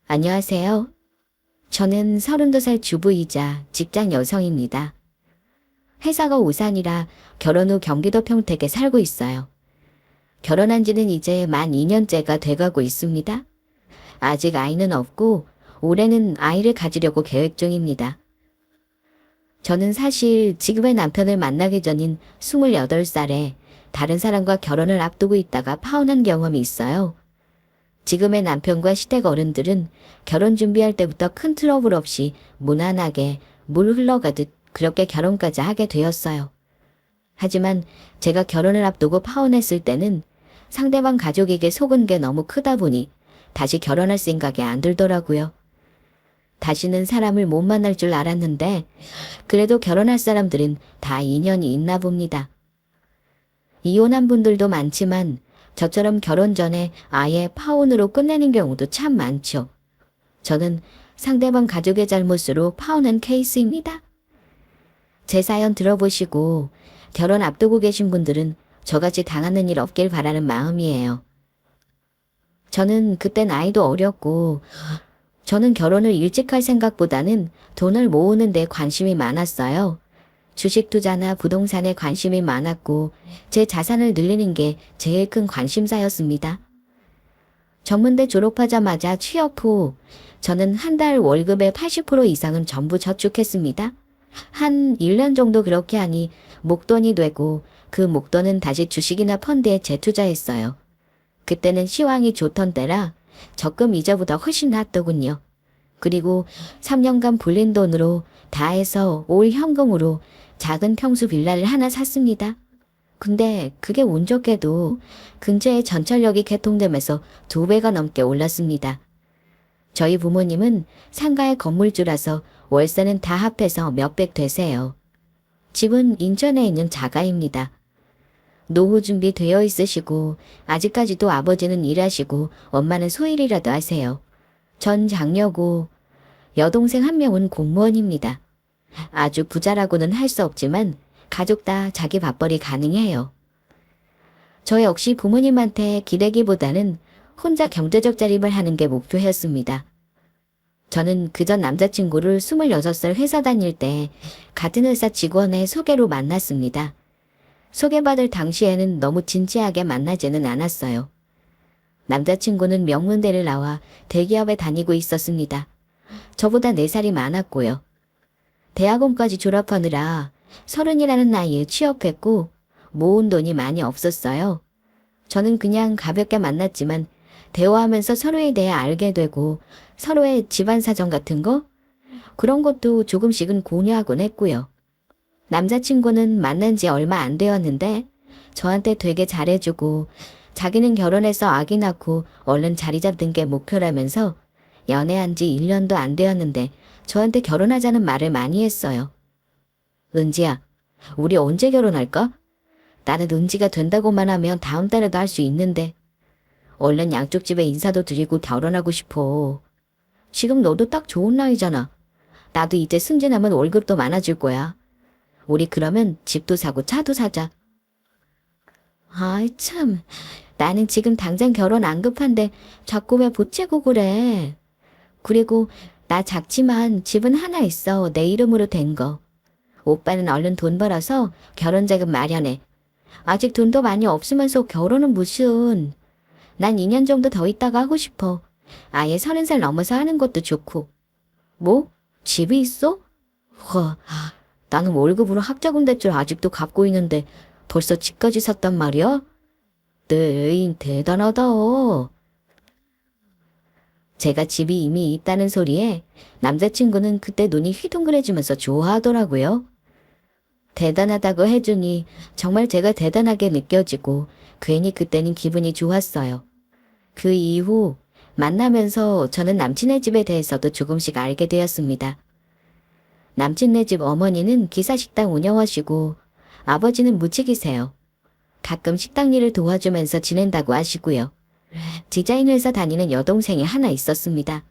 안녕하세요. 저는 32살 주부이자 직장 여성입니다. 회사가 오산이라 결혼 후 경기도 평택에 살고 있어요. 결혼한 지는 이제 만 2년째가 돼가고 있습니다. 아직 아이는 없고 올해는 아이를 가지려고 계획 중입니다. 저는 사실 지금의 남편을 만나기 전인 28살에 다른 사람과 결혼을 앞두고 있다가 파혼한 경험이 있어요. 지금의 남편과 시댁 어른들은 결혼 준비할 때부터 큰 트러블 없이 무난하게 물 흘러가듯 그렇게 결혼까지 하게 되었어요. 하지만 제가 결혼을 앞두고 파혼했을 때는 상대방 가족에게 속은 게 너무 크다 보니 다시 결혼할 생각이 안 들더라고요. 다시는 사람을 못 만날 줄 알았는데 그래도 결혼할 사람들은 다 인연이 있나 봅니다. 이혼한 분들도 많지만 저처럼 결혼 전에 아예 파혼으로 끝내는 경우도 참 많죠. 저는 상대방 가족의 잘못으로 파혼한 케이스입니다. 제 사연 들어보시고 결혼 앞두고 계신 분들은 저같이 당하는 일 없길 바라는 마음이에요. 저는 그땐 아이도 어렸고 저는 결혼을 일찍 할 생각보다는 돈을 모으는 데 관심이 많았어요. 주식 투자나 부동산에 관심이 많았고 제 자산을 늘리는 게 제일 큰 관심사였습니다. 전문대 졸업하자마자 취업 후 저는 한 달 월급의 80% 이상은 전부 저축했습니다. 한 1년 정도 그렇게 하니 목돈이 되고 그 목돈은 다시 주식이나 펀드에 재투자했어요. 그때는 시황이 좋던 때라 적금 이자보다 훨씬 낫더군요. 그리고 3년간 불린 돈으로 다 해서 올 현금으로 작은 평수 빌라를 하나 샀습니다. 근데 그게 운 좋게도 근처에 전철역이 개통되면서 2배가 넘게 올랐습니다. 저희 부모님은 상가의 건물주라서 월세는 다 합해서 몇백 되세요. 집은 인천에 있는 자가입니다. 노후 준비 되어 있으시고 아직까지도 아버지는 일하시고 엄마는 소일이라도 하세요. 전 장녀고 여동생 한 명은 공무원입니다. 아주 부자라고는 할 수 없지만 가족 다 자기 밥벌이 가능해요. 저 역시 부모님한테 기대기보다는 혼자 경제적 자립을 하는 게 목표였습니다. 저는 그전 남자친구를 26살 회사 다닐 때 같은 회사 직원의 소개로 만났습니다. 소개받을 당시에는 너무 진지하게 만나지는 않았어요. 남자친구는 명문대를 나와 대기업에 다니고 있었습니다. 저보다 4살이 많았고요. 대학원까지 졸업하느라 30이라는 나이에 취업했고 모은 돈이 많이 없었어요. 저는 그냥 가볍게 만났지만 대화하면서 서로에 대해 알게 되고 서로의 집안 사정 같은 거? 그런 것도 조금씩은 공유하곤 했고요. 남자친구는 만난 지 얼마 안 되었는데 저한테 되게 잘해주고 자기는 결혼해서 아기 낳고 얼른 자리 잡는 게 목표라면서 연애한 지 1년도 안 되었는데 저한테 결혼하자는 말을 많이 했어요. 은지야, 우리 언제 결혼할까? 나는 은지가 된다고만 하면 다음 달에도 할 수 있는데 얼른 양쪽 집에 인사도 드리고 결혼하고 싶어. 지금 너도 딱 좋은 나이잖아. 나도 이제 승진하면 월급도 많아질 거야. 우리 그러면 집도 사고 차도 사자. 아이 참, 나는 지금 당장 결혼 안 급한데 자꾸 왜 보채고 그래. 그리고 나 작지만 집은 하나 있어. 내 이름으로 된 거. 오빠는 얼른 돈 벌어서 결혼자금 마련해. 아직 돈도 많이 없으면서 결혼은 무슨. 난 2년 정도 더 있다가 하고 싶어. 아예 30살 넘어서 하는 것도 좋고. 뭐? 집이 있어? 허, 나는 월급으로 학자금 대출 아직도 갚고 있는데 벌써 집까지 샀단 말이야? 내 애인 대단하다. 제가 집이 이미 있다는 소리에 남자친구는 그때 눈이 휘둥그레지면서 좋아하더라고요. 대단하다고 해주니 정말 제가 대단하게 느껴지고 괜히 그때는 기분이 좋았어요. 그 이후 만나면서 저는 남친의 집에 대해서도 조금씩 알게 되었습니다. 남친네 집 어머니는 기사식당 운영하시고 아버지는 무직이세요. 가끔 식당 일을 도와주면서 지낸다고 하시고요. 디자인 회사 다니는 여동생이 하나 있었습니다.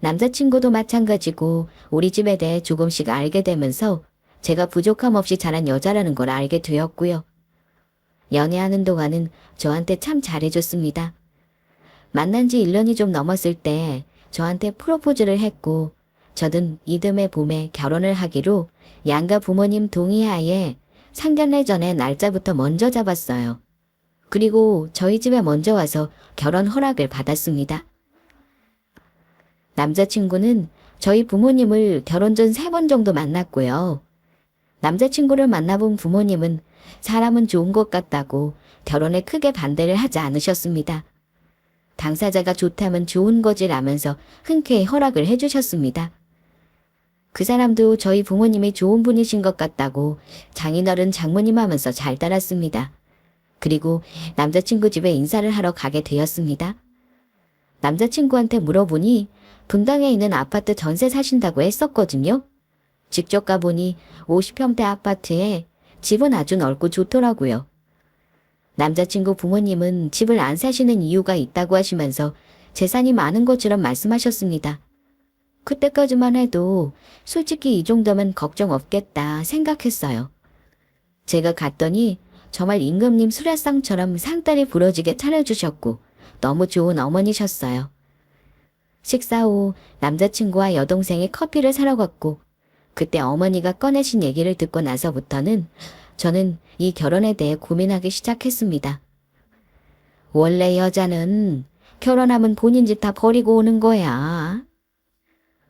남자친구도 마찬가지고 우리 집에 대해 조금씩 알게 되면서 제가 부족함 없이 자란 여자라는 걸 알게 되었고요. 연애하는 동안은 저한테 참 잘해줬습니다. 만난 지 1년이 좀 넘었을 때 저한테 프로포즈를 했고 저는 이듬해 봄에 결혼을 하기로 양가 부모님 동의하에 상견례 전에 날짜부터 먼저 잡았어요. 그리고 저희 집에 먼저 와서 결혼 허락을 받았습니다. 남자친구는 저희 부모님을 결혼 전 3번 정도 만났고요. 남자친구를 만나본 부모님은 사람은 좋은 것 같다고 결혼에 크게 반대를 하지 않으셨습니다. 당사자가 좋다면 좋은 거지라면서 흔쾌히 허락을 해주셨습니다. 그 사람도 저희 부모님이 좋은 분이신 것 같다고 장인어른 장모님 하면서 잘 따랐습니다. 그리고 남자친구 집에 인사를 하러 가게 되었습니다. 남자친구한테 물어보니 분당에 있는 아파트 전세 사신다고 했었거든요. 직접 가보니 50평대 아파트에 집은 아주 넓고 좋더라고요. 남자친구 부모님은 집을 안 사시는 이유가 있다고 하시면서 재산이 많은 것처럼 말씀하셨습니다. 그때까지만 해도 솔직히 이 정도면 걱정 없겠다 생각했어요. 제가 갔더니 정말 임금님 수라상처럼 상다리 부러지게 차려주셨고 너무 좋은 어머니셨어요. 식사 후 남자친구와 여동생이 커피를 사러 갔고 그때 어머니가 꺼내신 얘기를 듣고 나서부터는 저는 이 결혼에 대해 고민하기 시작했습니다. 원래 여자는 결혼하면 본인 집 다 버리고 오는 거야.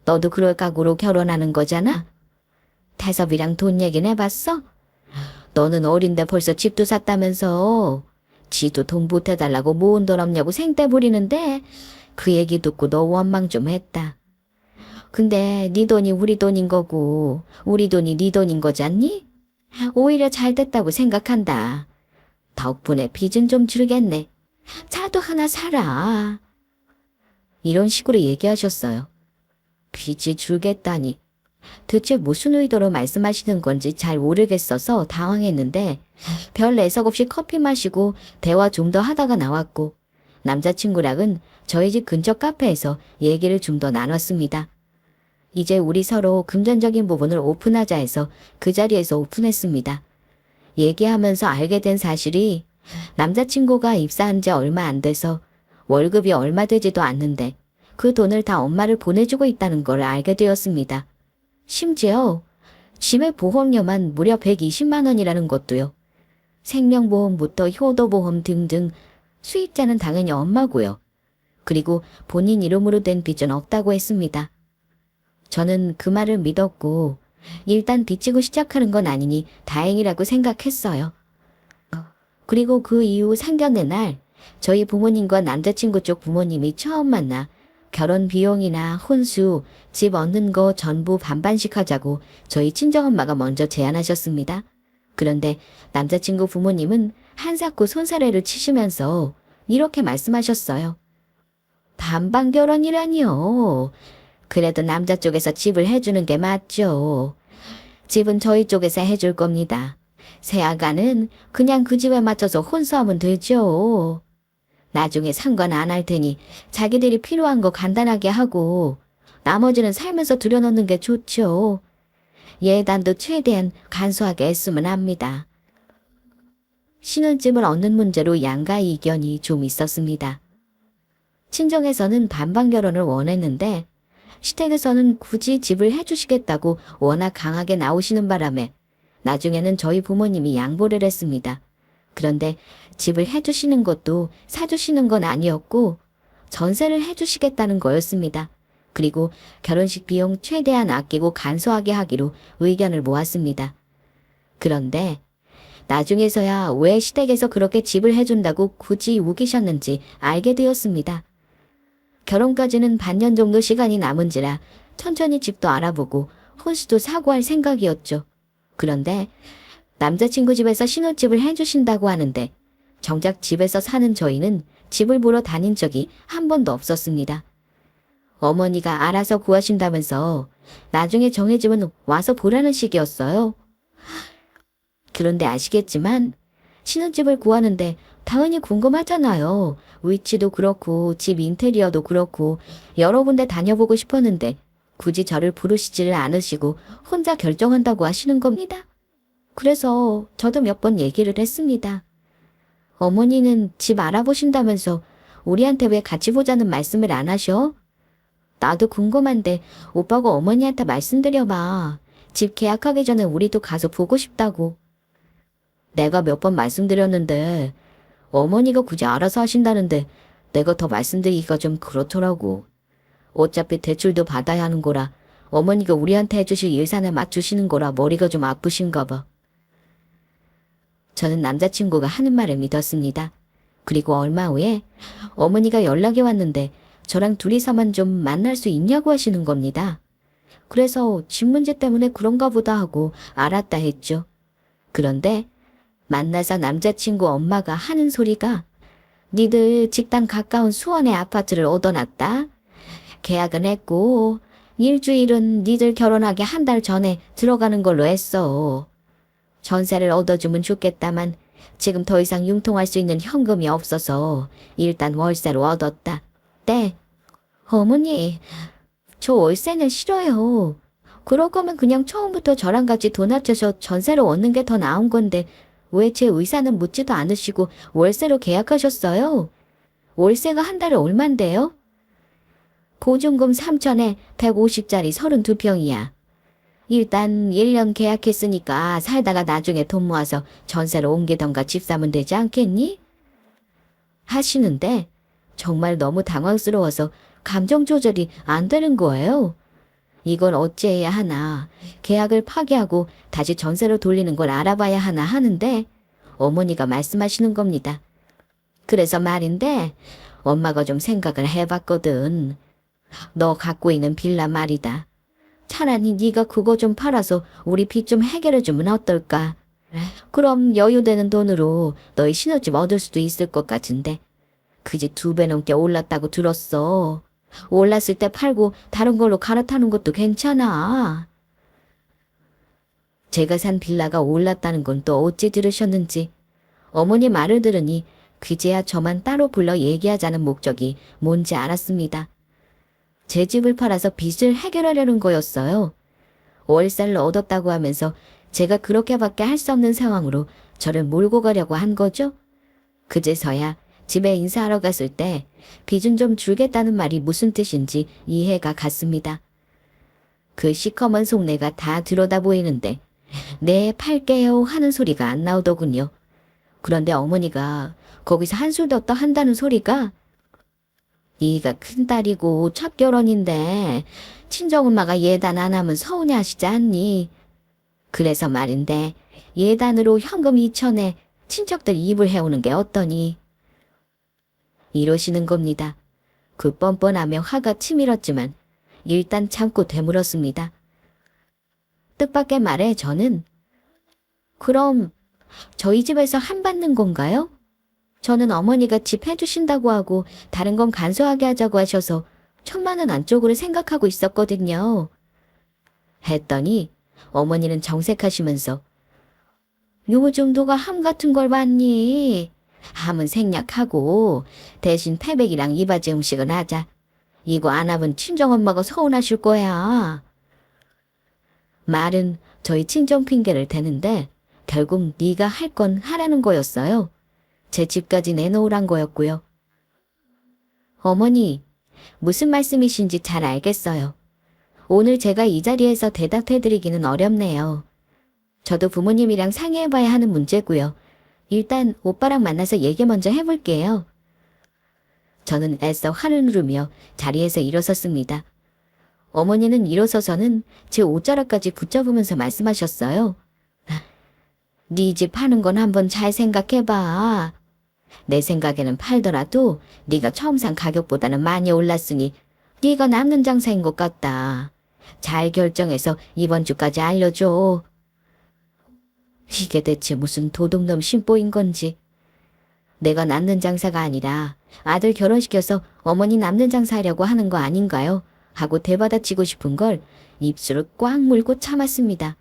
너도 그럴 각오로 결혼하는 거잖아? 태섭이랑 돈 얘기는 해봤어? 너는 어린데 벌써 집도 샀다면서. 지도 돈 보태달라고 모은 돈 없냐고 생떼 부리는데 그 얘기 듣고 너 원망 좀 했다. 근데 네 돈이 우리 돈인 거고 우리 돈이 네 돈인 거잖니? 오히려 잘 됐다고 생각한다. 덕분에 빚은 좀 줄겠네. 차도 하나 사라. 이런 식으로 얘기하셨어요. 빚이 줄겠다니. 대체 무슨 의도로 말씀하시는 건지 잘 모르겠어서 당황했는데 별 내색 없이 커피 마시고 대화 좀 더 하다가 나왔고 남자친구랑은 저희 집 근처 카페에서 얘기를 좀 더 나눴습니다. 이제 우리 서로 금전적인 부분을 오픈하자 해서 그 자리에서 오픈했습니다. 얘기하면서 알게 된 사실이 남자친구가 입사한 지 얼마 안 돼서 월급이 얼마 되지도 않는데 그 돈을 다 엄마를 보내주고 있다는 걸 알게 되었습니다. 심지어 집의 보험료만 무려 120만 원이라는 것도요. 생명보험부터 효도보험 등등 수입자는 당연히 엄마고요. 그리고 본인 이름으로 된 빚은 없다고 했습니다. 저는 그 말을 믿었고 일단 빚지고 시작하는 건 아니니 다행이라고 생각했어요. 그리고 그 이후 상견례 날 저희 부모님과 남자친구 쪽 부모님이 처음 만나 결혼 비용이나 혼수, 집 얻는 거 전부 반반씩 하자고 저희 친정엄마가 먼저 제안하셨습니다. 그런데 남자친구 부모님은 한사코 손사래를 치시면서 이렇게 말씀하셨어요. 반반 결혼이라니요. 그래도 남자 쪽에서 집을 해주는 게 맞죠. 집은 저희 쪽에서 해줄 겁니다. 새아가는 그냥 그 집에 맞춰서 혼수하면 되죠. 나중에 상관 안 할 테니 자기들이 필요한 거 간단하게 하고 나머지는 살면서 들여놓는 게 좋죠. 예단도 최대한 간소하게 했으면 합니다. 신혼집을 얻는 문제로 양가 이견이 좀 있었습니다. 친정에서는 반반 결혼을 원했는데 시댁에서는 굳이 집을 해주시겠다고 워낙 강하게 나오시는 바람에 나중에는 저희 부모님이 양보를 했습니다. 그런데 집을 해주시는 것도 사주시는 건 아니었고 전세를 해주시겠다는 거였습니다. 그리고 결혼식 비용 최대한 아끼고 간소하게 하기로 의견을 모았습니다. 그런데 나중에서야 왜 시댁에서 그렇게 집을 해준다고 굳이 우기셨는지 알게 되었습니다. 결혼까지는 반년 정도 시간이 남은지라 천천히 집도 알아보고 혼수도 사고 할 생각이었죠. 그런데 남자친구 집에서 신혼집을 해주신다고 하는데 정작 집에서 사는 저희는 집을 보러 다닌 적이 한 번도 없었습니다. 어머니가 알아서 구하신다면서 나중에 정해지면 와서 보라는 식이었어요. 그런데 아시겠지만 신혼집을 구하는데 당연히 궁금하잖아요. 위치도 그렇고 집 인테리어도 그렇고 여러 군데 다녀보고 싶었는데 굳이 저를 부르시지를 않으시고 혼자 결정한다고 하시는 겁니다. 그래서 저도 몇 번 얘기를 했습니다. 어머니는 집 알아보신다면서 우리한테 왜 같이 보자는 말씀을 안 하셔? 나도 궁금한데 오빠가 어머니한테 말씀드려봐. 집 계약하기 전에 우리도 가서 보고 싶다고. 내가 몇 번 말씀드렸는데 어머니가 굳이 알아서 하신다는데 내가 더 말씀드리기가 좀 그렇더라고. 어차피 대출도 받아야 하는 거라 어머니가 우리한테 해주실 예산에 맞추시는 거라 머리가 좀 아프신가 봐. 저는 남자친구가 하는 말을 믿었습니다. 그리고 얼마 후에 어머니가 연락이 왔는데 저랑 둘이서만 좀 만날 수 있냐고 하시는 겁니다. 그래서 집 문제 때문에 그런가 보다 하고 알았다 했죠. 그런데 만나서 남자친구 엄마가 하는 소리가 니들 직장 가까운 수원에 아파트를 얻어놨다. 계약은 했고 일주일은 니들 결혼하기 한 달 전에 들어가는 걸로 했어. 전세를 얻어주면 좋겠다만 지금 더 이상 융통할 수 있는 현금이 없어서 일단 월세로 얻었다. 네. 어머니, 저 월세는 싫어요. 그럴 거면 그냥 처음부터 저랑 같이 돈 합쳐서 전세로 얻는 게 더 나은 건데 왜 제 의사는 묻지도 않으시고 월세로 계약하셨어요? 월세가 한 달에 얼만데요? 보증금 3천에 150짜리 32평이야. 일단 1년 계약했으니까 살다가 나중에 돈 모아서 전세로 옮기던가 집 사면 되지 않겠니? 하시는데 정말 너무 당황스러워서 감정 조절이 안 되는 거예요. 이걸 어찌해야 하나, 계약을 파기하고 다시 전세로 돌리는 걸 알아봐야 하나 하는데 어머니가 말씀하시는 겁니다. 그래서 말인데 엄마가 좀 생각을 해봤거든. 너 갖고 있는 빌라 말이다. 차라리 네가 그거 좀 팔아서 우리 빚 좀 해결해주면 어떨까? 그럼 여유되는 돈으로 너희 신혼집 얻을 수도 있을 것 같은데 그 집 2배 넘게 올랐다고 들었어. 올랐을 때 팔고 다른 걸로 갈아타는 것도 괜찮아. 제가 산 빌라가 올랐다는 건 또 어찌 들으셨는지 어머니 말을 들으니 그제야 저만 따로 불러 얘기하자는 목적이 뭔지 알았습니다. 제 집을 팔아서 빚을 해결하려는 거였어요. 월세를 얻었다고 하면서 제가 그렇게밖에 할 수 없는 상황으로 저를 몰고 가려고 한 거죠. 그제서야 집에 인사하러 갔을 때 빚은 좀 줄겠다는 말이 무슨 뜻인지 이해가 갔습니다. 그 시커먼 속내가 다 들여다 보이는데 네 팔게요 하는 소리가 안 나오더군요. 그런데 어머니가 거기서 한술 더 한다는 소리가 네가 큰딸이고 첫 결혼인데 친정엄마가 예단 안 하면 서운해하시지 않니? 그래서 말인데 예단으로 현금 2천에 친척들 입을 해오는 게 어떠니? 이러시는 겁니다. 그 뻔뻔하며 화가 치밀었지만 일단 참고 되물었습니다. 뜻밖의 말에 저는 그럼 저희 집에서 한 받는 건가요? 저는 어머니가 집 해주신다고 하고 다른 건 간소하게 하자고 하셔서 1,000만 원 안쪽으로 생각하고 있었거든요. 했더니 어머니는 정색하시면서 요즘 누가 함 같은 걸 받니? 함은 생략하고 대신 태백이랑 이바지 음식은 하자. 이거 안 하면 친정엄마가 서운하실 거야. 말은 저희 친정 핑계를 대는데 결국 네가 할 건 하라는 거였어요. 제 집까지 내놓으란 거였고요. 어머니, 무슨 말씀이신지 잘 알겠어요. 오늘 제가 이 자리에서 대답해드리기는 어렵네요. 저도 부모님이랑 상의해봐야 하는 문제고요. 일단 오빠랑 만나서 얘기 먼저 해볼게요. 저는 애써 화를 누르며 자리에서 일어섰습니다. 어머니는 일어서서는 제 옷자락까지 붙잡으면서 말씀하셨어요. 네 집 파는 건 한번 잘 생각해봐. 내 생각에는 팔더라도 네가 처음 산 가격보다는 많이 올랐으니 네가 남는 장사인 것 같다. 잘 결정해서 이번 주까지 알려줘. 이게 대체 무슨 도둑놈 심보인 건지. 내가 남는 장사가 아니라 아들 결혼시켜서 어머니 남는 장사하려고 하는 거 아닌가요? 하고 대받아치고 싶은 걸 입술을 꽉 물고 참았습니다.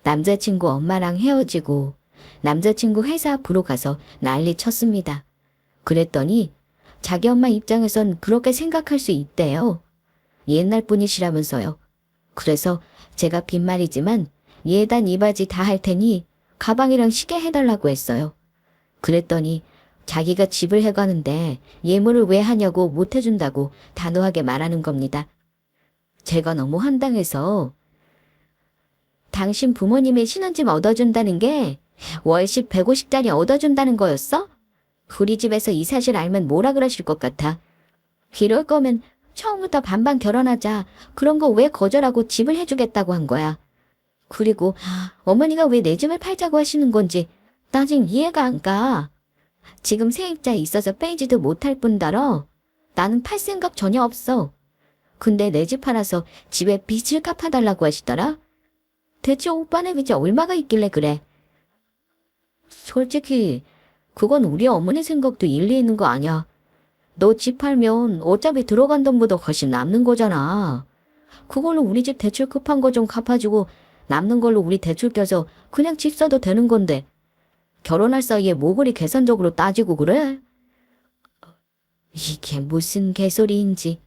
남자친구 엄마랑 헤어지고 남자친구 회사 앞으로 가서 난리 쳤습니다. 그랬더니 자기 엄마 입장에선 그렇게 생각할 수 있대요. 옛날 분이시라면서요. 그래서 제가 빈말이지만 예단 이바지 다 할 테니 가방이랑 시계 해달라고 했어요. 그랬더니 자기가 집을 해가는데 예물을 왜 하냐고 못 해준다고 단호하게 말하는 겁니다. 제가 너무 황당해서 당신 부모님의 신혼집 얻어준다는 게 월십 150짜리 얻어준다는 거였어? 우리 집에서 이 사실 알면 뭐라 그러실 것 같아. 이럴 거면 처음부터 반반 결혼하자. 그런 거 왜 거절하고 집을 해주겠다고 한 거야. 그리고 어머니가 왜 내 집을 팔자고 하시는 건지 나중 이해가 안 가. 지금 세입자에 있어서 빼지도 못할 뿐더러 나는 팔 생각 전혀 없어. 근데 내 집 팔아서 집에 빚을 갚아달라고 하시더라. 대체 오빠네 빚이 얼마가 있길래 그래? 솔직히 그건 우리 어머니 생각도 일리 있는 거 아니야. 너 집 팔면 어차피 들어간 돈보다 훨씬 남는 거잖아. 그걸로 우리 집 대출 급한 거 좀 갚아주고 남는 걸로 우리 대출 껴서 그냥 집 사도 되는 건데 결혼할 사이에 뭐 그리 계산적으로 따지고 그래? 이게 무슨 개소리인지.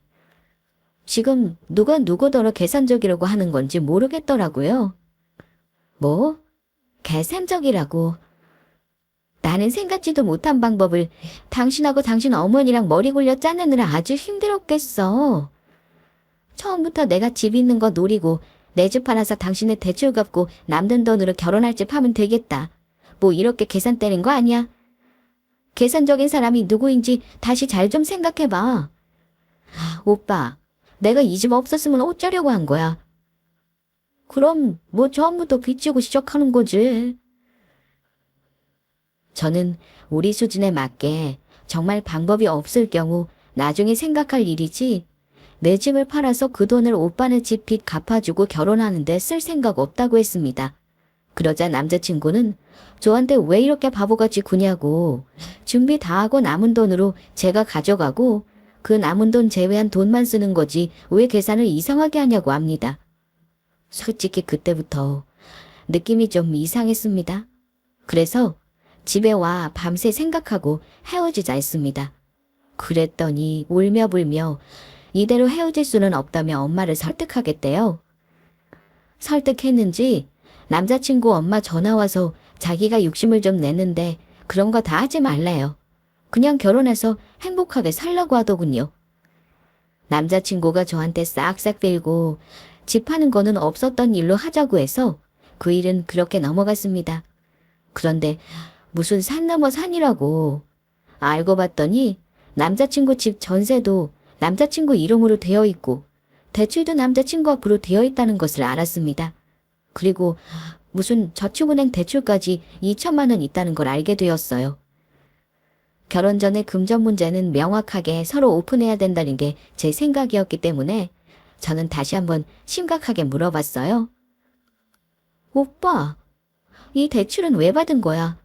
지금 누가 누구더러 계산적이라고 하는 건지 모르겠더라고요. 뭐? 계산적이라고. 나는 생각지도 못한 방법을 당신하고 당신 어머니랑 머리 굴려 짜내느라 아주 힘들었겠어. 처음부터 내가 집 있는 거 노리고 내 집 팔아서 당신의 대출 갚고 남는 돈으로 결혼할 집 하면 되겠다. 뭐 이렇게 계산 때린 거 아니야? 계산적인 사람이 누구인지 다시 잘 좀 생각해봐. 오빠, 내가 이 집 없었으면 어쩌려고 한 거야? 그럼 뭐 처음부터 빚지고 시작하는 거지. 저는 우리 수준에 맞게 정말 방법이 없을 경우 나중에 생각할 일이지 내 집을 팔아서 그 돈을 오빠네 집 빚 갚아주고 결혼하는데 쓸 생각 없다고 했습니다. 그러자 남자친구는 저한테 왜 이렇게 바보같이 구냐고 준비 다 하고 남은 돈으로 제가 가져가고 그 남은 돈 제외한 돈만 쓰는 거지 왜 계산을 이상하게 하냐고 합니다. 솔직히 그때부터 느낌이 좀 이상했습니다. 그래서 집에 와 밤새 생각하고 헤어지자 했습니다. 그랬더니 울며불며 이대로 헤어질 수는 없다며 엄마를 설득하겠대요. 설득했는지 남자친구 엄마 전화와서 자기가 욕심을 좀 냈는데 그런 거 다 하지 말래요. 그냥 결혼해서 행복하게 살라고 하더군요. 남자친구가 저한테 싹싹 빌고 집 파는 거는 없었던 일로 하자고 해서 그 일은 그렇게 넘어갔습니다. 그런데 무슨 산 넘어 산이라고. 알고 봤더니 남자친구 집 전세도 남자친구 이름으로 되어 있고 대출도 남자친구 앞으로 되어 있다는 것을 알았습니다. 그리고 무슨 저축은행 대출까지 2천만 원 있다는 걸 알게 되었어요. 결혼 전에 금전 문제는 명확하게 서로 오픈해야 된다는 게 제 생각이었기 때문에 저는 다시 한번 심각하게 물어봤어요. 오빠, 이 대출은 왜 받은 거야?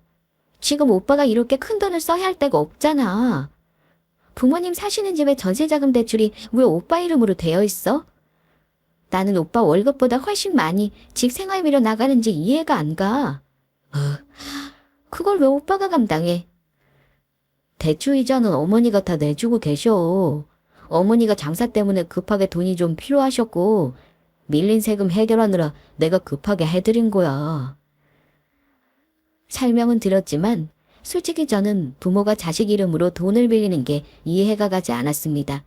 지금 오빠가 이렇게 큰 돈을 써야 할 데가 없잖아. 부모님 사시는 집에 전세자금 대출이 왜 오빠 이름으로 되어 있어? 나는 오빠 월급보다 훨씬 많이 집 생활비로 나가는지 이해가 안 가. 그걸 왜 오빠가 감당해? 대출 이자는 어머니가 다 내주고 계셔. 어머니가 장사 때문에 급하게 돈이 좀 필요하셨고 밀린 세금 해결하느라 내가 급하게 해드린 거야. 설명은 들었지만 솔직히 저는 부모가 자식 이름으로 돈을 빌리는 게 이해가 가지 않았습니다.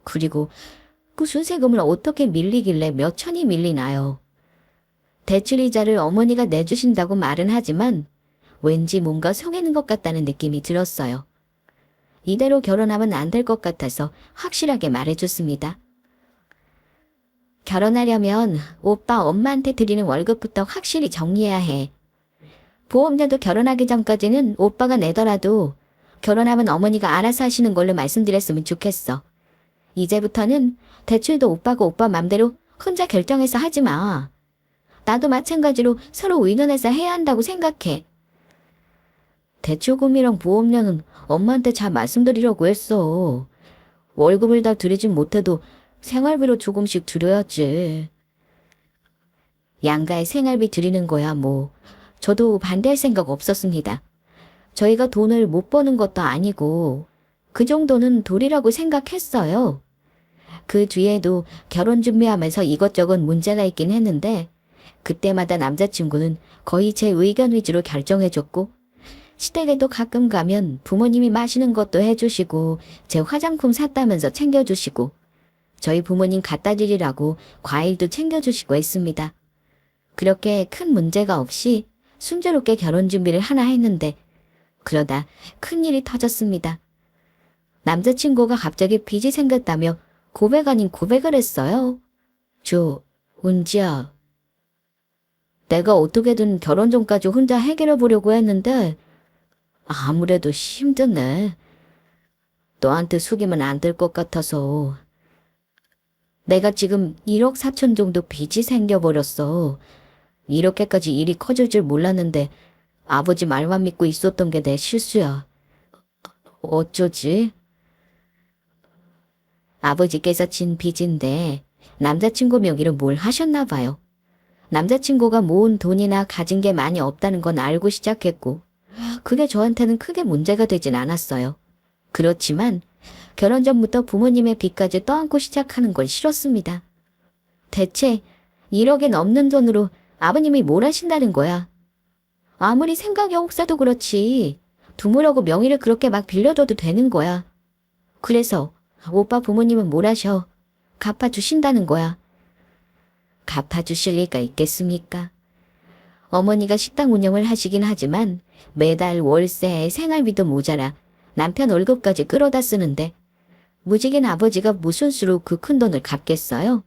그리고 무슨 세금을 어떻게 밀리길래 몇 천이 밀리나요? 대출 이자를 어머니가 내주신다고 말은 하지만 왠지 뭔가 속이는 것 같다는 느낌이 들었어요. 이대로 결혼하면 안 될 것 같아서 확실하게 말해줬습니다. 결혼하려면 오빠 엄마한테 드리는 월급부터 확실히 정리해야 해. 보험료도 결혼하기 전까지는 오빠가 내더라도 결혼하면 어머니가 알아서 하시는 걸로 말씀드렸으면 좋겠어. 이제부터는 대출도 오빠가 오빠 맘대로 혼자 결정해서 하지 마. 나도 마찬가지로 서로 의논해서 해야 한다고 생각해. 대출금이랑 보험료는 엄마한테 잘 말씀드리려고 했어. 월급을 다 드리진 못해도 생활비로 조금씩 드려야지. 양가의 생활비 드리는 거야 뭐. 저도 반대할 생각 없었습니다. 저희가 돈을 못 버는 것도 아니고 그 정도는 도리라고 생각했어요. 그 뒤에도 결혼 준비하면서 이것저것 문제가 있긴 했는데 그때마다 남자친구는 거의 제 의견 위주로 결정해줬고 시댁에도 가끔 가면 부모님이 마시는 것도 해주시고 제 화장품 샀다면서 챙겨주시고 저희 부모님 갖다 드리라고 과일도 챙겨주시고 했습니다. 그렇게 큰 문제가 없이 순조롭게 결혼 준비를 하나 했는데 그러다 큰일이 터졌습니다. 남자친구가 갑자기 빚이 생겼다며 고백 아닌 고백을 했어요. 은지야. 내가 어떻게든 결혼 전까지 혼자 해결해 보려고 했는데 아무래도 힘드네. 너한테 속이면 안 될 것 같아서. 내가 지금 1억 4천 정도 빚이 생겨버렸어. 이렇게까지 일이 커질 줄 몰랐는데 아버지 말만 믿고 있었던 게 내 실수야. 어쩌지? 아버지께서 진 빚인데 남자친구 명의로 뭘 하셨나 봐요. 남자친구가 모은 돈이나 가진 게 많이 없다는 건 알고 시작했고 그게 저한테는 크게 문제가 되진 않았어요. 그렇지만 결혼 전부터 부모님의 빚까지 떠안고 시작하는 건 싫었습니다. 대체 1억에 넘는 돈으로 아버님이 뭘 하신다는 거야. 아무리 생각이 혹사도 그렇지 두무라고 명의를 그렇게 막 빌려줘도 되는 거야. 그래서 오빠 부모님은 뭘 하셔? 갚아주신다는 거야. 갚아주실 리가 있겠습니까? 어머니가 식당 운영을 하시긴 하지만 매달 월세, 생활비도 모자라 남편 월급까지 끌어다 쓰는데 무직인 아버지가 무슨 수로 그 큰 돈을 갚겠어요?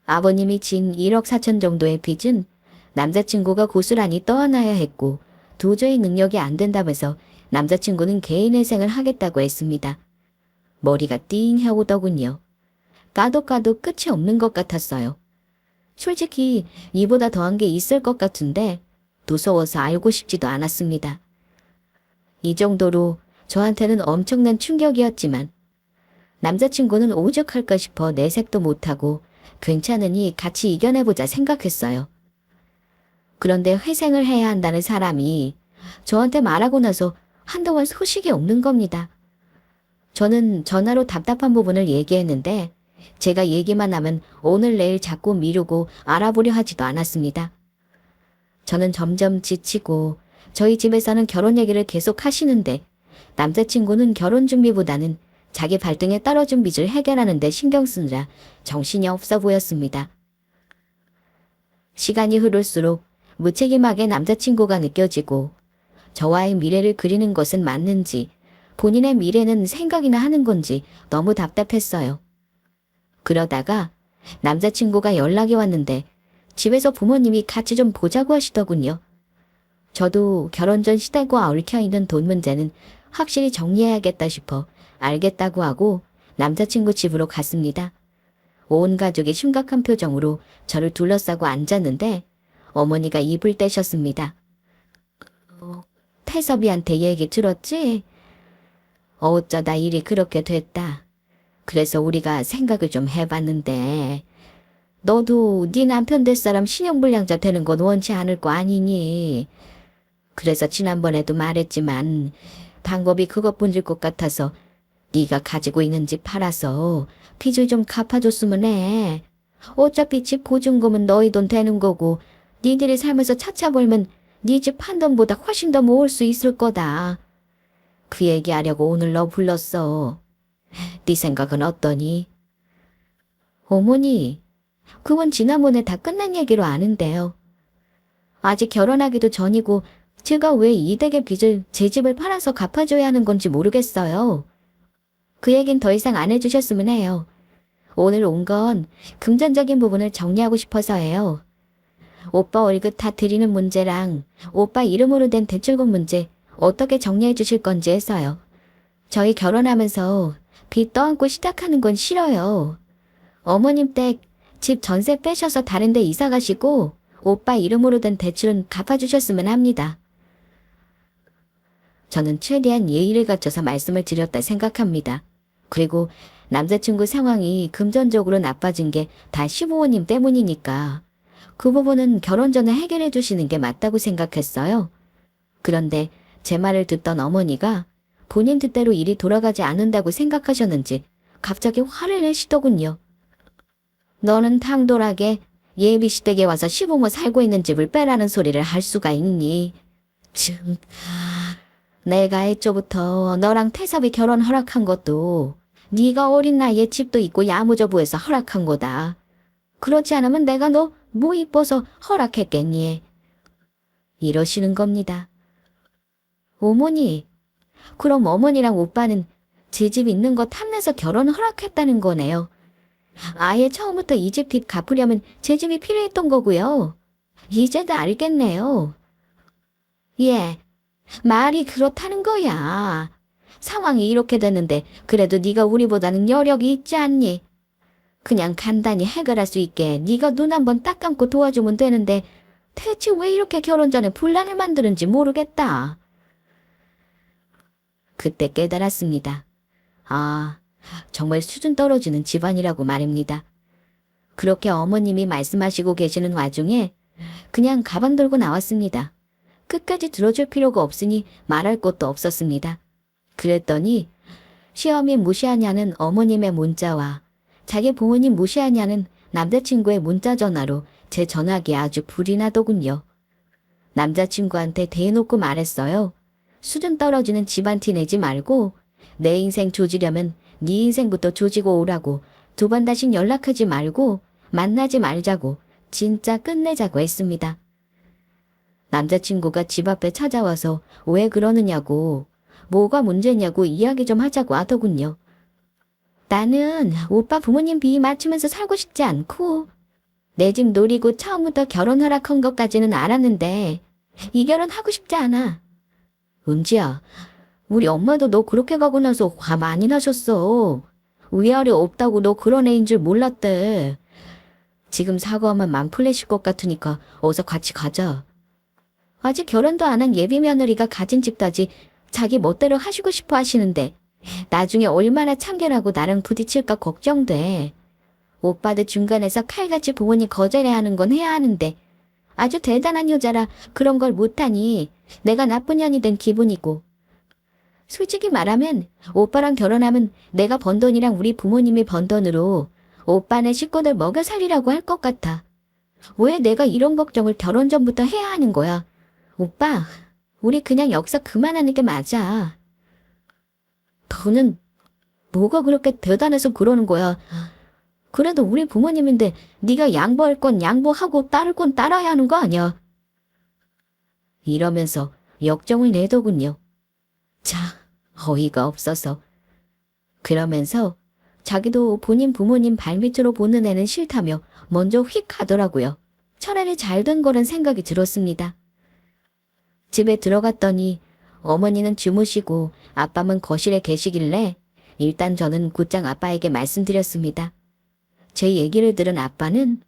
아버님이 진 1억 4천 정도의 빚은 남자친구가 고스란히 떠안아야 했고 도저히 능력이 안 된다면서 남자친구는 개인회생을 하겠다고 했습니다. 머리가 띵해 오더군요. 까도 끝이 없는 것 같았어요. 솔직히 이보다 더한 게 있을 것 같은데 무서워서 알고 싶지도 않았습니다. 이 정도로 저한테는 엄청난 충격이었지만 남자친구는 오죽할까 싶어 내색도 못하고 괜찮으니 같이 이겨내보자 생각했어요. 그런데 회생을 해야 한다는 사람이 저한테 말하고 나서 한동안 소식이 없는 겁니다. 저는 전화로 답답한 부분을 얘기했는데 제가 얘기만 하면 오늘 내일 자꾸 미루고 알아보려 하지도 않았습니다. 저는 점점 지치고 저희 집에서는 결혼 얘기를 계속 하시는데 남자친구는 결혼 준비보다는 자기 발등에 떨어진 빚을 해결하는 데 신경 쓰느라 정신이 없어 보였습니다. 시간이 흐를수록 무책임하게 남자친구가 느껴지고 저와의 미래를 그리는 것은 맞는지 본인의 미래는 생각이나 하는 건지 너무 답답했어요. 그러다가 남자친구가 연락이 왔는데 집에서 부모님이 같이 좀 보자고 하시더군요. 저도 결혼 전 시댁과 얽혀있는 돈 문제는 확실히 정리해야겠다 싶어 알겠다고 하고 남자친구 집으로 갔습니다. 온 가족이 심각한 표정으로 저를 둘러싸고 앉았는데 어머니가 입을 떼셨습니다. 태섭이한테 얘기 들었지? 어쩌다 일이 그렇게 됐다. 그래서 우리가 생각을 좀 해봤는데 너도 네 남편 될 사람 신용불량자 되는 건 원치 않을 거 아니니? 그래서 지난번에도 말했지만 방법이 그것뿐일 것 같아서 네가 가지고 있는 집 팔아서 빚을 좀 갚아줬으면 해. 어차피 집 보증금은 너희 돈 되는 거고 니들이 살면서 차차 벌면 네 집 판 돈보다 훨씬 더 모을 수 있을 거다. 그 얘기하려고 오늘 너 불렀어. 네 생각은 어떠니? 어머니, 그건 지난번에 다 끝난 얘기로 아는데요. 아직 결혼하기도 전이고 제가 왜 이 댁의 빚을 제 집을 팔아서 갚아줘야 하는 건지 모르겠어요. 그 얘긴 더 이상 안 해주셨으면 해요. 오늘 온 건 금전적인 부분을 정리하고 싶어서예요. 오빠 월급 다 드리는 문제랑 오빠 이름으로 된 대출금 문제 어떻게 정리해 주실 건지 해서요. 저희 결혼하면서 빚 떠안고 시작하는 건 싫어요. 어머님 댁 집 전세 빼셔서 다른 데 이사 가시고 오빠 이름으로 된 대출은 갚아주셨으면 합니다. 저는 최대한 예의를 갖춰서 말씀을 드렸다 생각합니다. 그리고 남자친구 상황이 금전적으로 나빠진 게 다 시부모님 때문이니까 그 부분은 결혼 전에 해결해 주시는 게 맞다고 생각했어요. 그런데 제 말을 듣던 어머니가 본인 뜻대로 일이 돌아가지 않는다고 생각하셨는지 갑자기 화를 내시더군요. 너는 탕돌하게 예비시댁에 와서 시부모 살고 있는 집을 빼라는 소리를 할 수가 있니? 내가 애초부터 너랑 태섭이 결혼 허락한 것도 네가 어린 나이에 집도 있고 야무져부해서 허락한 거다. 그렇지 않으면 내가 너 뭐 이뻐서 허락했겠니? 이러시는 겁니다. 어머니, 그럼 어머니랑 오빠는 제 집 있는 거 탐내서 결혼 허락했다는 거네요. 아예 처음부터 이 집 빚 갚으려면 제 집이 필요했던 거고요. 이제 다 알겠네요. 예, 말이 그렇다는 거야. 상황이 이렇게 됐는데 그래도 네가 우리보다는 여력이 있지 않니? 그냥 간단히 해결할 수 있게 네가 눈 한번 딱 감고 도와주면 되는데 대체 왜 이렇게 결혼 전에 분란을 만드는지 모르겠다. 그때 깨달았습니다. 아, 정말 수준 떨어지는 집안이라고 말입니다. 그렇게 어머님이 말씀하시고 계시는 와중에 그냥 가방 들고 나왔습니다. 끝까지 들어줄 필요가 없으니 말할 것도 없었습니다. 그랬더니 시험이 무시하냐는 어머님의 문자와 자기 부모님 무시하냐는 남자친구의 문자 전화로 제 전화기에 아주 불이 나더군요. 남자친구한테 대놓고 말했어요. 수준 떨어지는 집안 티 내지 말고 내 인생 조지려면 네 인생부터 조지고 오라고, 두 번 다신 연락하지 말고 만나지 말자고 진짜 끝내자고 했습니다. 남자친구가 집 앞에 찾아와서 왜 그러느냐고, 뭐가 문제냐고 이야기 좀 하자고 하더군요. 나는 오빠 부모님 비위 맞추면서 살고 싶지 않고 내 집 노리고 처음부터 결혼 허락한 것까지는 알았는데 이 결혼 하고 싶지 않아. 은지야, 우리 엄마도 너 그렇게 가고 나서 화 많이 나셨어. 위아래 없다고 너 그런 애인 줄 몰랐대. 지금 사과하면 맘 풀리실 것 같으니까 어서 같이 가자. 아직 결혼도 안 한 예비 며느리가 가진 집까지 자기 멋대로 하시고 싶어 하시는데 나중에 얼마나 참견하고 나랑 부딪힐까 걱정돼. 오빠도 중간에서 칼같이 부모님 거절해하는 건 해야 하는데 아주 대단한 여자라 그런 걸 못하니 내가 나쁜 년이 된 기분이고. 솔직히 말하면 오빠랑 결혼하면 내가 번 돈이랑 우리 부모님이 번 돈으로 오빠네 식구들 먹여 살리라고 할 것 같아. 왜 내가 이런 걱정을 결혼 전부터 해야 하는 거야? 오빠, 우리 그냥 여기서 그만하는 게 맞아. 너는 뭐가 그렇게 대단해서 그러는 거야? 그래도 우리 부모님인데 네가 양보할 건 양보하고 따를 건 따라야 하는 거 아니야? 이러면서 역정을 내더군요. 자, 어이가 없어서. 그러면서 자기도 본인 부모님 발밑으로 보는 애는 싫다며 먼저 휙 가더라고요. 차라리 잘 된 거란 생각이 들었습니다. 집에 들어갔더니 어머니는 주무시고 아빠만 거실에 계시길래 일단 저는 곧장 아빠에게 말씀드렸습니다. 제 얘기를 들은 아빠는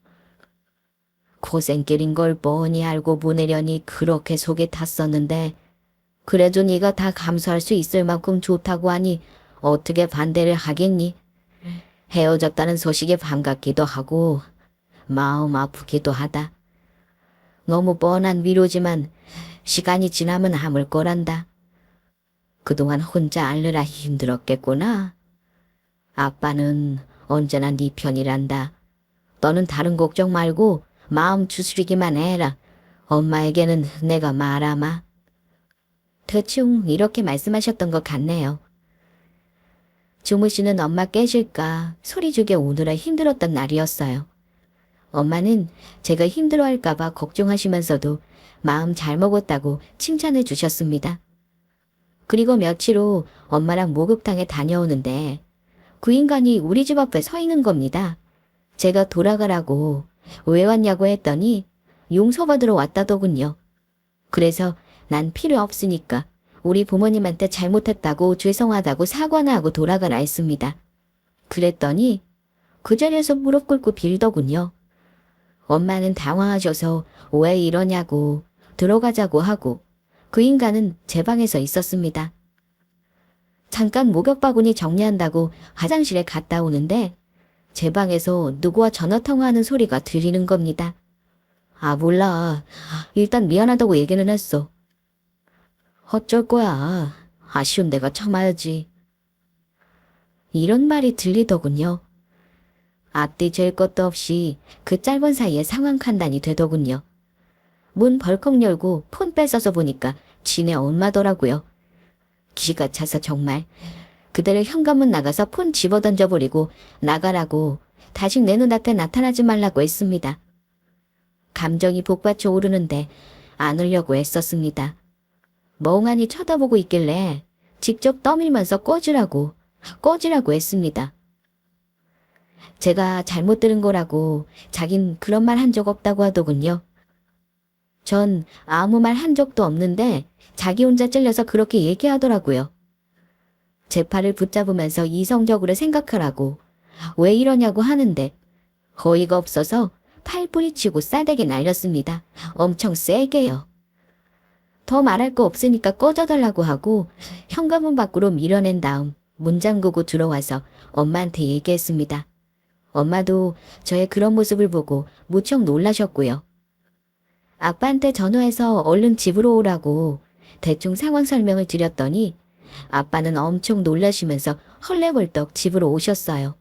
고생길인 걸 뻔히 알고 보내려니 그렇게 속에 탔었는데 그래도 네가 다 감수할 수 있을 만큼 좋다고 하니 어떻게 반대를 하겠니? 헤어졌다는 소식에 반갑기도 하고 마음 아프기도 하다. 너무 뻔한 위로지만 시간이 지나면 아물 거란다. 그동안 혼자 앓느라 힘들었겠구나. 아빠는 언제나 네 편이란다. 너는 다른 걱정 말고 마음 추스리기만 해라. 엄마에게는 내가 말아마. 대충 이렇게 말씀하셨던 것 같네요. 주무시는 엄마 깨실까 소리 주게 오느라 힘들었던 날이었어요. 엄마는 제가 힘들어할까봐 걱정하시면서도 마음 잘 먹었다고 칭찬해 주셨습니다. 그리고 며칠 후 엄마랑 목욕탕에 다녀오는데 그 인간이 우리 집 앞에 서 있는 겁니다. 제가 돌아가라고 왜 왔냐고 했더니 용서받으러 왔다더군요. 그래서 난 필요 없으니까 우리 부모님한테 잘못했다고 죄송하다고 사과나 하고 돌아가라 했습니다. 그랬더니 그 자리에서 무릎 꿇고 빌더군요. 엄마는 당황하셔서 왜 이러냐고 들어가자고 하고 그 인간은 제 방에서 있었습니다. 잠깐 목욕바구니 정리한다고 화장실에 갔다 오는데 제 방에서 누구와 전화통화하는 소리가 들리는 겁니다. 아, 몰라. 일단 미안하다고 얘기는 했어. 어쩔 거야. 아쉬운 내가 참아야지. 이런 말이 들리더군요. 앞뒤 잴 것도 없이 그 짧은 사이에 상황 판단이 되더군요. 문 벌컥 열고 폰 뺏어서 보니까 지네 엄마더라고요. 기가 차서 정말 그대를 현관문 나가서 폰 집어던져버리고 나가라고 다시 내 눈앞에 나타나지 말라고 했습니다. 감정이 복받쳐 오르는데 안 울려고 애썼습니다. 멍하니 쳐다보고 있길래 직접 떠밀면서 꺼지라고 했습니다. 제가 잘못 들은 거라고 자긴 그런 말 한 적 없다고 하더군요. 전 아무 말 한 적도 없는데 자기 혼자 찔려서 그렇게 얘기하더라고요. 제 팔을 붙잡으면서 이성적으로 생각하라고 왜 이러냐고 하는데 어이가 없어서 팔 뿌리치고 싸대기 날렸습니다. 엄청 세게요. 더 말할 거 없으니까 꺼져달라고 하고 현관문 밖으로 밀어낸 다음 문 잠그고 들어와서 엄마한테 얘기했습니다. 엄마도 저의 그런 모습을 보고 무척 놀라셨고요. 아빠한테 전화해서 얼른 집으로 오라고 대충 상황 설명을 드렸더니 아빠는 엄청 놀라시면서 헐레벌떡 집으로 오셨어요.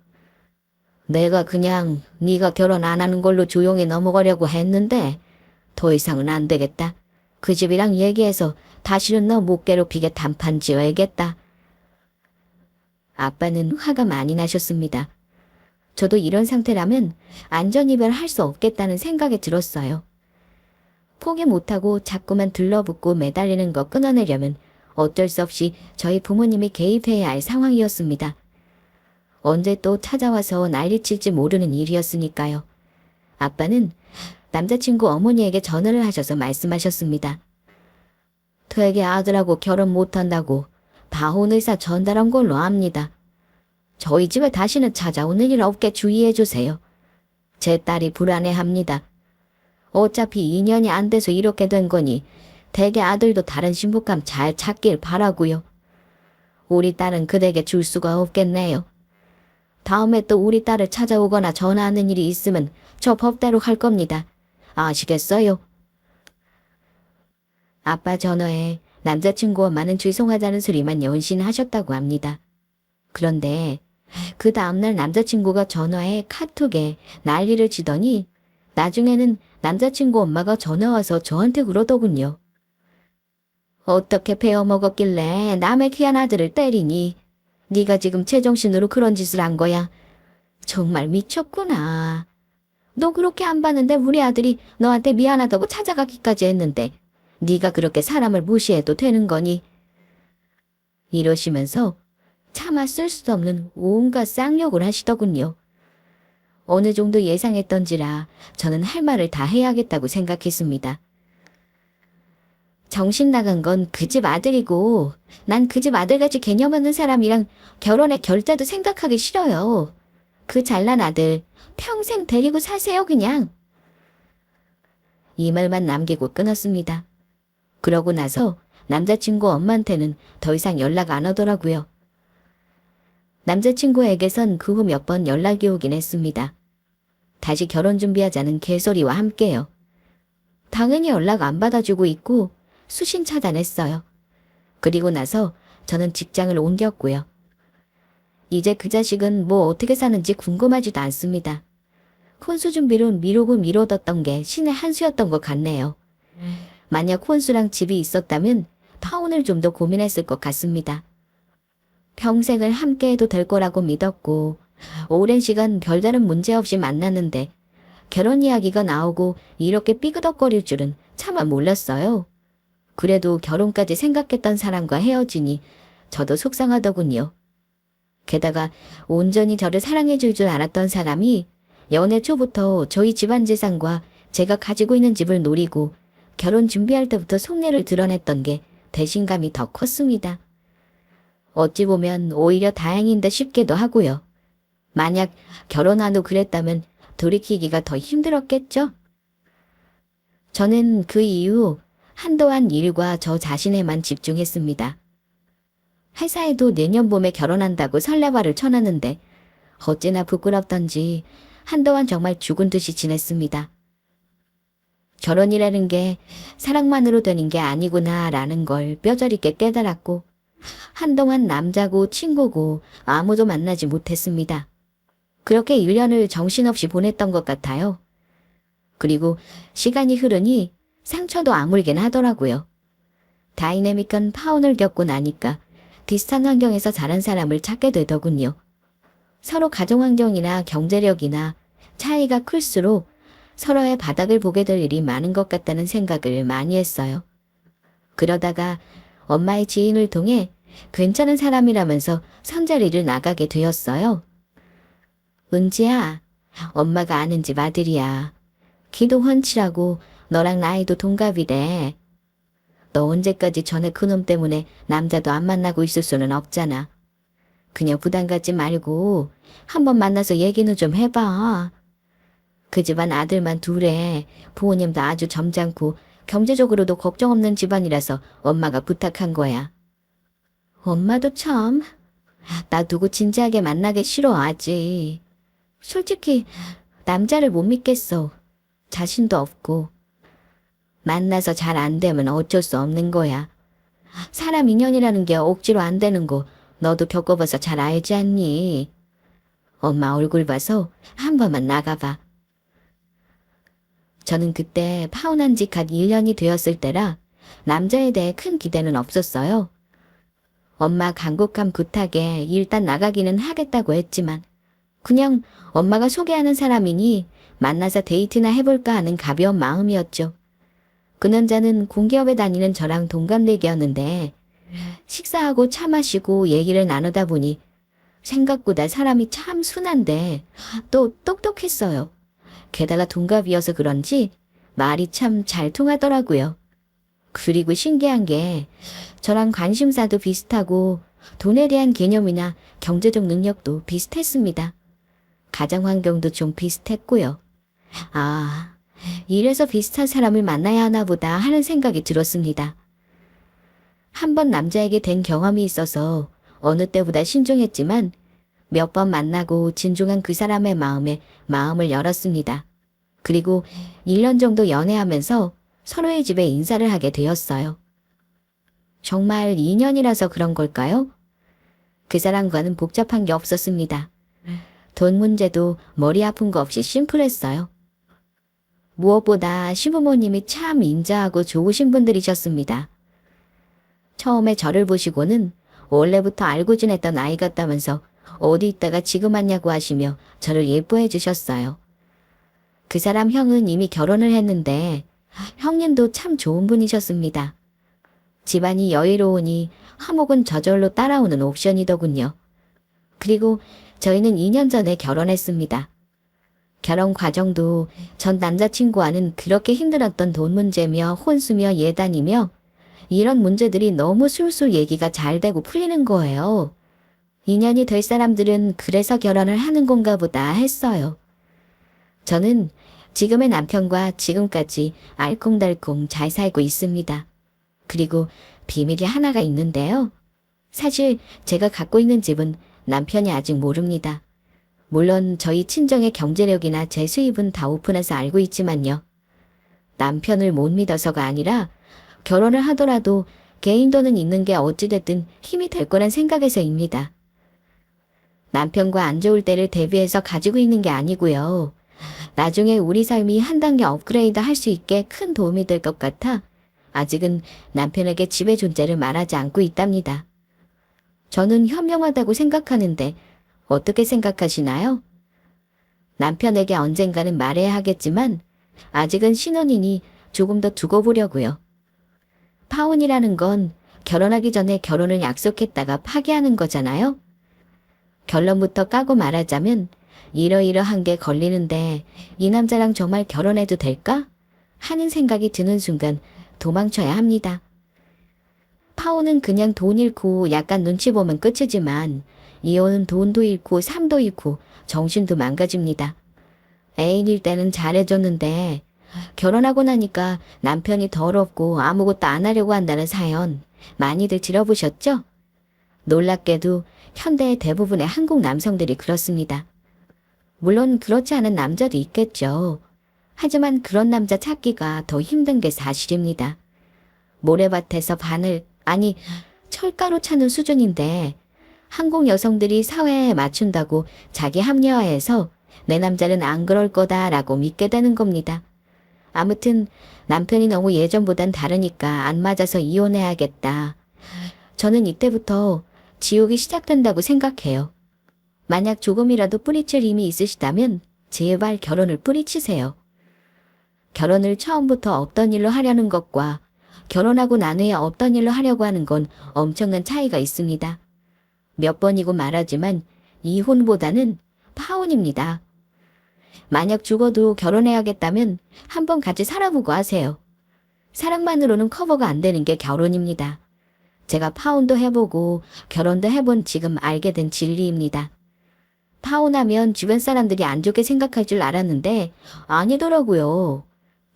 내가 그냥 네가 결혼 안 하는 걸로 조용히 넘어가려고 했는데 더 이상은 안 되겠다. 그 집이랑 얘기해서 다시는 너 못 괴롭히게 단판 지어야겠다. 아빠는 화가 많이 나셨습니다. 저도 이런 상태라면 안전이별 할 수 없겠다는 생각이 들었어요. 포기 못하고 자꾸만 들러붙고 매달리는 거 끊어내려면 어쩔 수 없이 저희 부모님이 개입해야 할 상황이었습니다. 언제 또 찾아와서 난리칠지 모르는 일이었으니까요. 아빠는 남자친구 어머니에게 전화를 하셔서 말씀하셨습니다. 되게 아들하고 결혼 못한다고 바혼 의사 전달한 걸로 압니다. 저희 집에 다시는 찾아오는 일 없게 주의해주세요. 제 딸이 불안해합니다. 어차피 2년이 안 돼서 이렇게 된 거니 대개 아들도 다른 신부감 잘 찾길 바라고요. 우리 딸은 그대에게 줄 수가 없겠네요. 다음에 또 우리 딸을 찾아오거나 전화하는 일이 있으면 저 법대로 할 겁니다. 아시겠어요? 아빠 전화에 남자친구 엄마는 죄송하다는 소리만 연신하셨다고 합니다. 그런데 그 다음날 남자친구가 전화에 카톡에 난리를 치더니 나중에는 남자친구 엄마가 전화와서 저한테 그러더군요. 어떻게 베어먹었길래 남의 귀한 아들을 때리니? 네가 지금 제정신으로 그런 짓을 한 거야. 정말 미쳤구나. 너 그렇게 안 봤는데 우리 아들이 너한테 미안하다고 찾아가기까지 했는데 네가 그렇게 사람을 무시해도 되는 거니? 이러시면서 차마 쓸 수 없는 온갖 쌍욕을 하시더군요. 어느 정도 예상했던지라 저는 할 말을 다 해야겠다고 생각했습니다. 정신 나간 건 그 집 아들이고 난 그 집 아들같이 개념 없는 사람이랑 결혼의 결자도 생각하기 싫어요. 그 잘난 아들 평생 데리고 사세요 그냥. 이 말만 남기고 끊었습니다. 그러고 나서 남자친구 엄마한테는 더 이상 연락 안 오더라고요. 남자친구에게선 그 후 몇 번 연락이 오긴 했습니다. 다시 결혼 준비하자는 개소리와 함께요. 당연히 연락 안 받아주고 있고 수신 차단했어요. 그리고 나서 저는 직장을 옮겼고요. 이제 그 자식은 뭐 어떻게 사는지 궁금하지도 않습니다. 혼수 준비로 미루고 미뤄뒀던 게 신의 한 수였던 것 같네요. 만약 혼수랑 집이 있었다면 파혼을 좀 더 고민했을 것 같습니다. 평생을 함께해도 될 거라고 믿었고 오랜 시간 별다른 문제 없이 만났는데 결혼 이야기가 나오고 이렇게 삐그덕거릴 줄은 차마 몰랐어요. 그래도 결혼까지 생각했던 사람과 헤어지니 저도 속상하더군요. 게다가 온전히 저를 사랑해줄 줄 알았던 사람이 연애 초부터 저희 집안 재산과 제가 가지고 있는 집을 노리고 결혼 준비할 때부터 속내를 드러냈던 게 배신감이 더 컸습니다. 어찌 보면 오히려 다행인데 싶기도 하고요. 만약 결혼한 후 그랬다면 돌이키기가 더 힘들었겠죠? 저는 그 이후 한동안 일과 저 자신에만 집중했습니다. 회사에도 내년 봄에 결혼한다고 설레발을 쳐놨는데 어찌나 부끄럽던지 한동안 정말 죽은 듯이 지냈습니다. 결혼이라는 게 사랑만으로 되는 게 아니구나라는 걸 뼈저리게 깨달았고 한동안 남자고 친구고 아무도 만나지 못했습니다. 그렇게 1년을 정신없이 보냈던 것 같아요. 그리고 시간이 흐르니 상처도 아물긴 하더라고요. 다이내믹한 파혼을 겪고 나니까 비슷한 환경에서 자란 사람을 찾게 되더군요. 서로 가정 환경이나 경제력이나 차이가 클수록 서로의 바닥을 보게 될 일이 많은 것 같다는 생각을 많이 했어요. 그러다가 엄마의 지인을 통해 괜찮은 사람이라면서 선자리를 나가게 되었어요. 은지야, 엄마가 아는 집 아들이야. 키도 훤칠하고 너랑 나이도 동갑이래. 너 언제까지 전에 그놈 때문에 남자도 안 만나고 있을 수는 없잖아. 그냥 부담 갖지 말고 한번 만나서 얘기는 좀 해봐. 그 집안 아들만 둘에 부모님도 아주 점잖고 경제적으로도 걱정 없는 집안이라서 엄마가 부탁한 거야. 엄마도 참, 나 두고 진지하게 만나기 싫어하지. 솔직히 남자를 못 믿겠어. 자신도 없고. 만나서 잘 안 되면 어쩔 수 없는 거야. 사람 인연이라는 게 억지로 안 되는 거 너도 겪어봐서 잘 알지 않니? 엄마 얼굴 봐서 한 번만 나가봐. 저는 그때 파혼한 지 갓 1년이 되었을 때라 남자에 대해 큰 기대는 없었어요. 엄마 간곡한 부탁에 일단 나가기는 하겠다고 했지만 그냥 엄마가 소개하는 사람이니 만나서 데이트나 해볼까 하는 가벼운 마음이었죠. 그 남자는 공기업에 다니는 저랑 동갑내기였는데 식사하고 차 마시고 얘기를 나누다 보니 생각보다 사람이 참 순한데 또 똑똑했어요. 게다가 동갑이어서 그런지 말이 참 잘 통하더라고요. 그리고 신기한 게 저랑 관심사도 비슷하고 돈에 대한 개념이나 경제적 능력도 비슷했습니다. 가정 환경도 좀 비슷했고요. 아, 이래서 비슷한 사람을 만나야 하나 보다 하는 생각이 들었습니다. 한 번 남자에게 된 경험이 있어서 어느 때보다 신중했지만 몇 번 만나고 진중한 그 사람의 마음에 마음을 열었습니다. 그리고 1년 정도 연애하면서 서로의 집에 인사를 하게 되었어요. 정말 인연이라서 그런 걸까요? 그 사람과는 복잡한 게 없었습니다. 돈 문제도 머리 아픈 거 없이 심플했어요. 무엇보다 시부모님이 참 인자하고 좋으신 분들이셨습니다. 처음에 저를 보시고는 원래부터 알고 지냈던 아이 같다면서 어디 있다가 지금 왔냐고 하시며 저를 예뻐해 주셨어요. 그 사람 형은 이미 결혼을 했는데 형님도 참 좋은 분이셨습니다. 집안이 여유로우니 화목은 저절로 따라오는 옵션이더군요. 그리고 저희는 2년 전에 결혼했습니다. 결혼 과정도 전 남자친구와는 그렇게 힘들었던 돈 문제며 혼수며 예단이며 이런 문제들이 너무 술술 얘기가 잘 되고 풀리는 거예요. 인연이 될 사람들은 그래서 결혼을 하는 건가 보다 했어요. 저는 지금의 남편과 지금까지 알콩달콩 잘 살고 있습니다. 그리고 비밀이 하나가 있는데요. 사실 제가 갖고 있는 집은 남편이 아직 모릅니다. 물론 저희 친정의 경제력이나 제 수입은 다 오픈해서 알고 있지만요. 남편을 못 믿어서가 아니라 결혼을 하더라도 개인 돈은 있는 게 어찌됐든 힘이 될 거란 생각에서입니다. 남편과 안 좋을 때를 대비해서 가지고 있는 게 아니고요. 나중에 우리 삶이 한 단계 업그레이드 할 수 있게 큰 도움이 될 것 같아 아직은 남편에게 집의 존재를 말하지 않고 있답니다. 저는 현명하다고 생각하는데 어떻게 생각하시나요? 남편에게 언젠가는 말해야 하겠지만 아직은 신혼이니 조금 더 두고 보려고요. 파혼이라는 건 결혼하기 전에 결혼을 약속했다가 파기하는 거잖아요. 결론부터 까고 말하자면 이러이러한 게 걸리는데 이 남자랑 정말 결혼해도 될까? 하는 생각이 드는 순간 도망쳐야 합니다. 파혼은 그냥 돈 잃고 약간 눈치 보면 끝이지만 이혼은 돈도 잃고 삶도 잃고 정신도 망가집니다. 애인일 때는 잘해줬는데 결혼하고 나니까 남편이 더럽고 아무것도 안 하려고 한다는 사연 많이들 들어보셨죠? 놀랍게도 현대의 대부분의 한국 남성들이 그렇습니다. 물론 그렇지 않은 남자도 있겠죠. 하지만 그런 남자 찾기가 더 힘든 게 사실입니다. 모래밭에서 바늘, 아니 철가루 찾는 수준인데 한국 여성들이 사회에 맞춘다고 자기 합리화해서 내 남자는 안 그럴 거다라고 믿게 되는 겁니다. 아무튼 남편이 너무 예전보단 다르니까 안 맞아서 이혼해야겠다. 저는 이때부터 지옥이 시작된다고 생각해요. 만약 조금이라도 뿌리칠 힘이 있으시다면 제발 결혼을 뿌리치세요. 결혼을 처음부터 없던 일로 하려는 것과 결혼하고 난 후에 없던 일로 하려고 하는 건 엄청난 차이가 있습니다. 몇 번이고 말하지만 이혼보다는 파혼입니다. 만약 죽어도 결혼해야겠다면 한번 같이 살아보고 하세요. 사랑만으로는 커버가 안 되는 게 결혼입니다. 제가 파혼도 해보고 결혼도 해본 지금 알게 된 진리입니다. 파혼하면 주변 사람들이 안 좋게 생각할 줄 알았는데 아니더라고요.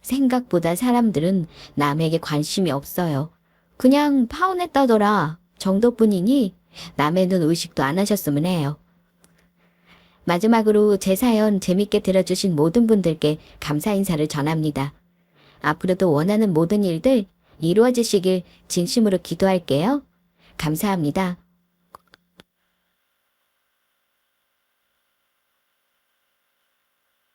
생각보다 사람들은 남에게 관심이 없어요. 그냥 파혼했다더라 정도뿐이니 남의 눈 의식도 안 하셨으면 해요. 마지막으로 제 사연 재밌게 들어주신 모든 분들께 감사 인사를 전합니다. 앞으로도 원하는 모든 일들 이루어지시길 진심으로 기도할게요. 감사합니다.